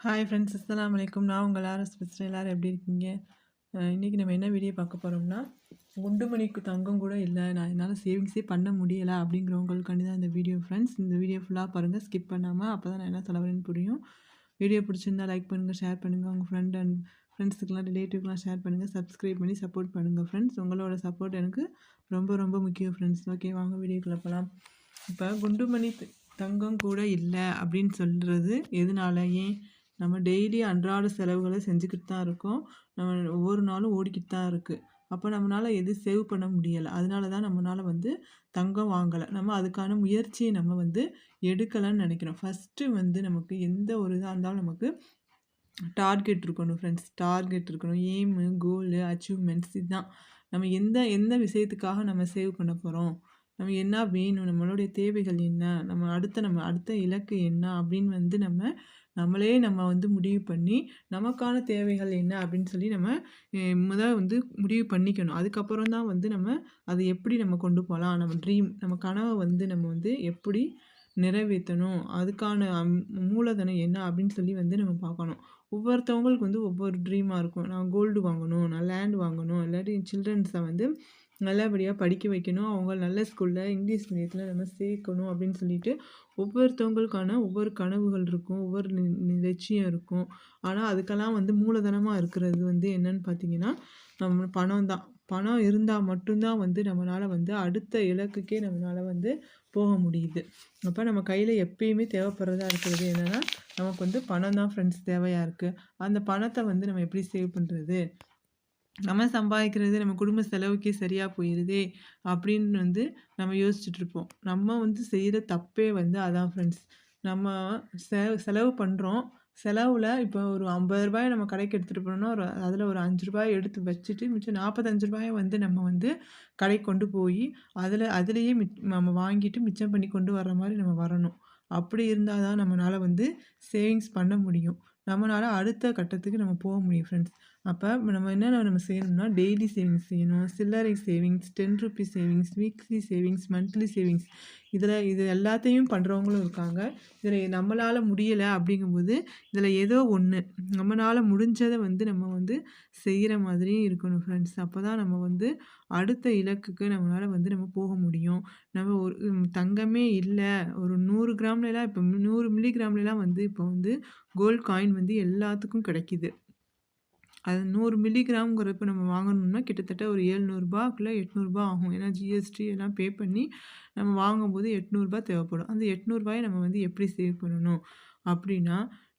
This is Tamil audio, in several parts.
ஹாய் ஃப்ரெண்ட்ஸ், அஸ்ஸலாமு அலைக்கும். நான் உங்கள் ஆர்எஸ் பேசுகிறேன். எல்லோரும் எப்படி இருக்கீங்க? இன்றைக்கி நம்ம என்ன வீடியோ பார்க்க போகிறோம்னா, குண்டு மணிக்கு தங்கம் கூட இல்லை, நான் என்னால் சேவிங்ஸே பண்ண முடியலை அப்படிங்கிறவங்களுக்காண்டி தான் இந்த வீடியோ ஃப்ரெண்ட்ஸ். இந்த வீடியோ ஃபுல்லாக பாருங்கள், ஸ்கிப் பண்ணாமல். அப்போ தான் நான் என்ன சொல்ல வரேன்னு புரியும். வீடியோ பிடிச்சிருந்தா லைக் பண்ணுங்கள், ஷேர் பண்ணுங்கள். உங்கள் ஃப்ரெண்ட்ஸுக்கெலாம் ரிலேட்டிவ்க்கெலாம் ஷேர் பண்ணுங்கள். சப்ஸ்கிரைப் பண்ணி சப்போர்ட் பண்ணுங்கள் ஃப்ரெண்ட்ஸ். உங்களோட சப்போர்ட் எனக்கு ரொம்ப ரொம்ப முக்கியம் ஃப்ரெண்ட்ஸ். ஓகே, வாங்க வீடியோக்குள்ளே போகலாம். இப்போ குண்டுமணி தங்கம் கூட இல்லை அப்படின்னு சொல்கிறது எதனால? ஏன்? நம்ம டெய்லி அன்றாட செலவுகளை செஞ்சுக்கிட்டு தான் இருக்கோம். நம்ம ஒவ்வொரு நாளும் ஓடிக்கிட்டு தான் இருக்குது. அப்போ நம்மளால் எது சேவ் பண்ண முடியலை. அதனால தான் நம்மளால் தங்கம் வாங்கலை. நம்ம அதுக்கான முயற்சியை நம்ம எடுக்கலைன்னு நினைக்கிறோம். ஃபஸ்ட்டு நமக்கு எந்த ஒரு இதாக இருந்தாலும் நமக்கு டார்கெட் இருக்கணும் ஃப்ரெண்ட்ஸ். டார்கெட் இருக்கணும். எய்மு, கோலு, அச்சீவ்மெண்ட்ஸ் இதுதான். நம்ம எந்த எந்த விஷயத்துக்காக நம்ம சேவ் பண்ண போகிறோம், நம்ம என்ன வேணும், நம்மளுடைய தேவைகள் என்ன, நம்ம அடுத்த இலக்கு என்ன அப்படின்னு நம்மளே முடிவு பண்ணி நமக்கான தேவைகள் என்ன அப்படின்னு சொல்லி நம்ம முடிவு பண்ணிக்கணும். அதுக்கப்புறம் தான் நம்ம அதை எப்படி நம்ம கொண்டு போகலாம், நம்ம ட்ரீம், நம்ம கனவை நம்ம எப்படி நிறைவேற்றணும், அதுக்கான மூலதனம் என்ன அப்படின்னு சொல்லி நம்ம பார்க்கணும். ஒவ்வொருத்தவங்களுக்கு ஒவ்வொரு ட்ரீமாக இருக்கும். நான் கோல்டு வாங்கணும், நான் லேண்ட் வாங்கணும், இல்லாட்டி சில்ட்ரன்ஸை நல்லபடியாக படிக்க வைக்கணும், அவங்க நல்ல ஸ்கூலில் இங்கிலீஷ் மீடியத்தில் நம்ம சேர்க்கணும் அப்படின்னு சொல்லிட்டு ஒவ்வொருத்தவங்களுக்கான ஒவ்வொரு கனவுகள் இருக்கும், ஒவ்வொரு லட்சியம் இருக்கும். ஆனால் அதுக்கெல்லாம் மூலதனமாக இருக்கிறது என்னன்னு பார்த்தீங்கன்னா, நம்ம பணம் தான். பணம் இருந்தால் மட்டும்தான் நம்மளால் அடுத்த இலக்குக்கே நம்மளால் போக முடியுது. அப்போ நம்ம கையில் எப்பயுமே தேவைப்படுறதா இருக்கிறது என்னென்னா, நமக்கு பணம் தான் ஃப்ரெண்ட்ஸ் தேவையாக இருக்குது. அந்த பணத்தை நம்ம எப்படி சேவ் பண்ணுறது, நம்ம சம்பாதிக்கிறது நம்ம குடும்ப செலவுக்கே சரியாக போயிடுதே அப்படின்னு நம்ம யோசிச்சுட்ருப்போம். நம்ம செய்கிற தப்பே அதான் ஃப்ரெண்ட்ஸ். நம்ம செலவு பண்ணுறோம். செலவில் இப்போ ஒரு ரூ. 50 நம்ம கடைக்கு எடுத்துகிட்டு போனோம்னா, அதில் ஒரு ரூ. 5 எடுத்து வச்சுட்டு மிச்சம் ரூ. 45 நம்ம கடைக்கு கொண்டு போய் அதுலேயே நம்ம வாங்கிட்டு மிச்சம் பண்ணி கொண்டு வர்ற மாதிரி நம்ம வரணும். அப்படி இருந்தால் தான் நம்மளால் சேவிங்ஸ் பண்ண முடியும். நம்மளால் அடுத்த கட்டத்துக்கு நம்ம போக முடியும் ஃப்ரெண்ட்ஸ். அப்போ நம்ம செய்யணும்னா, டெய்லி சேவிங்ஸ் செய்யணும், சில்லறை savings, ₹10 savings, weekly savings, monthly savings. இது எல்லாத்தையும் பண்ணுறவங்களும் இருக்காங்க. இதில் நம்மளால் முடியலை அப்படிங்கும்போது, இதில் ஏதோ ஒன்று நம்மளால் முடிஞ்சதை நம்ம செய்கிற மாதிரியும் இருக்கணும் ஃப்ரெண்ட்ஸ். அப்போ தான் நம்ம அடுத்த இலக்குக்கு நம்மளால் நம்ம போக முடியும். நம்ம ஒரு தங்கமே இல்லை, ஒரு 100 கிராம்லலாம், இப்போ 100 மில்லிகிராம்லலாம் இப்போ கோல்ட் காயின் எல்லாத்துக்கும் கிடைக்கிது. அது 100 மில்லிகிராம்ங்கிறப்ப நம்ம வாங்கணும்னா கிட்டத்தட்ட ஒரு ரூ. 700க்குள்ள ரூ. 800 ஆகும். ஏன்னா ஜிஎஸ்டி எல்லாம் பே பண்ணி நம்ம வாங்கும்போது ரூ. 800 தேவைப்படும். அந்த ரூ. 800 நம்ம எப்படி சேவ் பண்ணணும் அப்படின்னா,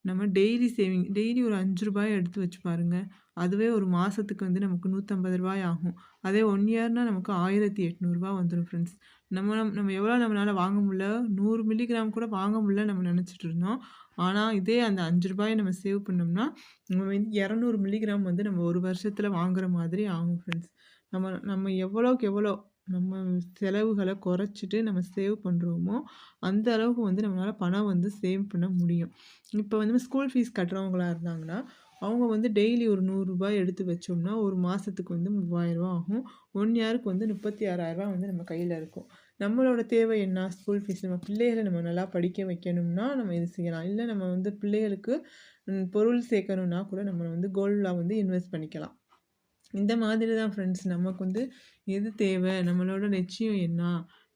நம்ம டெய்லி ஒரு ரூ. 5 எடுத்து வச்சு பாருங்கள். அதுவே ஒரு மாதத்துக்கு நமக்கு ரூ. 150 ஆகும். அதே 1 இயர்னா நமக்கு ரூ. 1800 வந்துடும் ஃப்ரெண்ட்ஸ். நம்ம எவ்வளோ நம்மளால் வாங்க முடியல, 100 மில்லிகிராம் கூட வாங்க முடியல நம்ம நினச்சிட்டு இருந்தோம். ஆனால் இதே அந்த ரூ. 5 நம்ம சேவ் பண்ணோம்னா, நம்ம 200 மில்லிகிராம் நம்ம ஒரு வருஷத்தில் வாங்குற மாதிரி ஆகும் ஃப்ரெண்ட்ஸ். நம்ம நம்ம எவ்வளோக்கு எவ்வளோ நம்ம செலவுகளை குறைச்சிட்டு நம்ம சேவ் பண்ணுறோமோ, அந்த அளவுக்கு நம்மளால் பணம் சேவ் பண்ண முடியும். இப்போ ஸ்கூல் ஃபீஸ் கட்டுறவங்களா இருந்தாங்கன்னா, அவங்க டெய்லி ஒரு ₹100 எடுத்து வச்சோம்னா, ஒரு மாதத்துக்கு ரூ. 3000 ஆகும். 1 இயருக்கு ரூ. 36,000 நம்ம கையில் இருக்கும். நம்மளோட தேவை என்ன? School fees. நம்ம பிள்ளைகளை நம்ம நல்லா படிக்க வைக்கணும்னா நம்ம இது செய்யலாம். இல்லை நம்ம பிள்ளைகளுக்கு பொருள் சேர்க்கணுன்னா கூட நம்ம கோல்டில் இன்வெஸ்ட் பண்ணிக்கலாம். இந்த மாதிரி தான் ஃப்ரெண்ட்ஸ் நமக்கு எது தேவை, நம்மளோட லட்சியம் என்ன,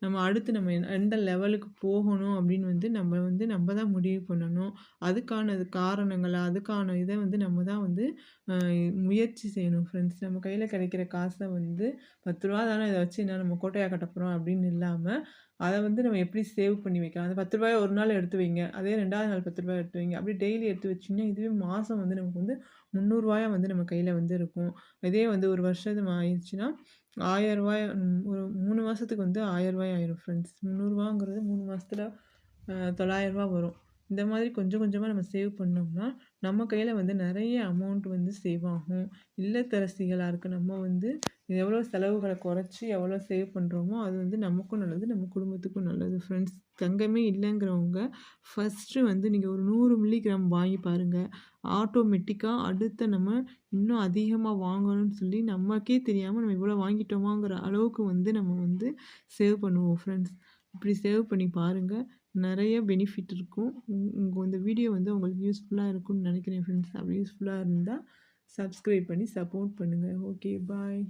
நம்ம அடுத்து நம்ம எந்த லெவலுக்கு போகணும் அப்படின்னு நம்ம தான் முடிவு பண்ணணும். அதுக்கான காரணங்களை, அதுக்கான இதை நம்ம தான் முயற்சி செய்யணும் ஃப்ரெண்ட்ஸ். நம்ம கையில் கிடைக்கிற காசை ₹10 தானே, இதை வச்சு என்ன நம்ம கோட்டையாக கட்ட போகிறோம் அப்படின்னு இல்லாமல், அதை நம்ம எப்படி சேவ் பண்ணி வைக்கலாம். அந்த ₹10 ஒரு நாள் எடுத்து வைங்க, அதே 2வது நாள் ₹10 எடுத்து வைங்க. அப்படி டெய்லி எடுத்து வச்சிங்கன்னா, இதுவே மாதம் நமக்கு ₹300 நம்ம கையில் இருக்கும். இதே ஒரு வருஷம் ஆயிடுச்சுன்னா ₹1000 ஒரு 3 மாதத்துக்கு ₹1000 ஆயிரும் ஃப்ரெண்ட்ஸ். ₹300ங்கிறது 3 மாதத்துல ₹900 வரும். இந்த மாதிரி கொஞ்சம் கொஞ்சமாக நம்ம சேவ் பண்ணோம்னா, நம்ம கையில் நிறைய அமௌண்ட் சேவ் ஆகும். இல்லத்தரசிகளாக இருக்க நம்ம எவ்வளோ செலவுகளை குறைச்சி எவ்வளோ சேவ் பண்ணுறோமோ, அது நமக்கும் நல்லது, நம்ம குடும்பத்துக்கும் நல்லது ஃப்ரெண்ட்ஸ். தங்கமே இல்லைங்கிறவங்க ஃபஸ்ட்டு நீங்கள் ஒரு 100 மில்லிகிராம் வாங்கி பாருங்கள். ஆட்டோமேட்டிக்காக அடுத்த நம்ம இன்னும் அதிகமாக வாங்கணும்னு சொல்லி நமக்கே தெரியாமல் நம்ம இவ்வளோ வாங்கிட்டோமாங்கிற அளவுக்கு நம்ம சேவ் பண்ணுவோம் ஃப்ரெண்ட்ஸ். இப்படி சேவ் பண்ணி பாருங்கள். நெறைய பெனிஃபிட் இருக்கும். இந்த வீடியோ வந்து உங்களுக்கு யூஸ்ஃபுல்லா இருக்கும்னு நெனைக்கிறேன் ஃப்ரெண்ட்ஸ். அப்படி யூஸ்ஃபுல்லா இருந்தா சப்ஸ்கிரைப் பண்ணி சப்போர்ட் பண்ணுங்க. Okay bye.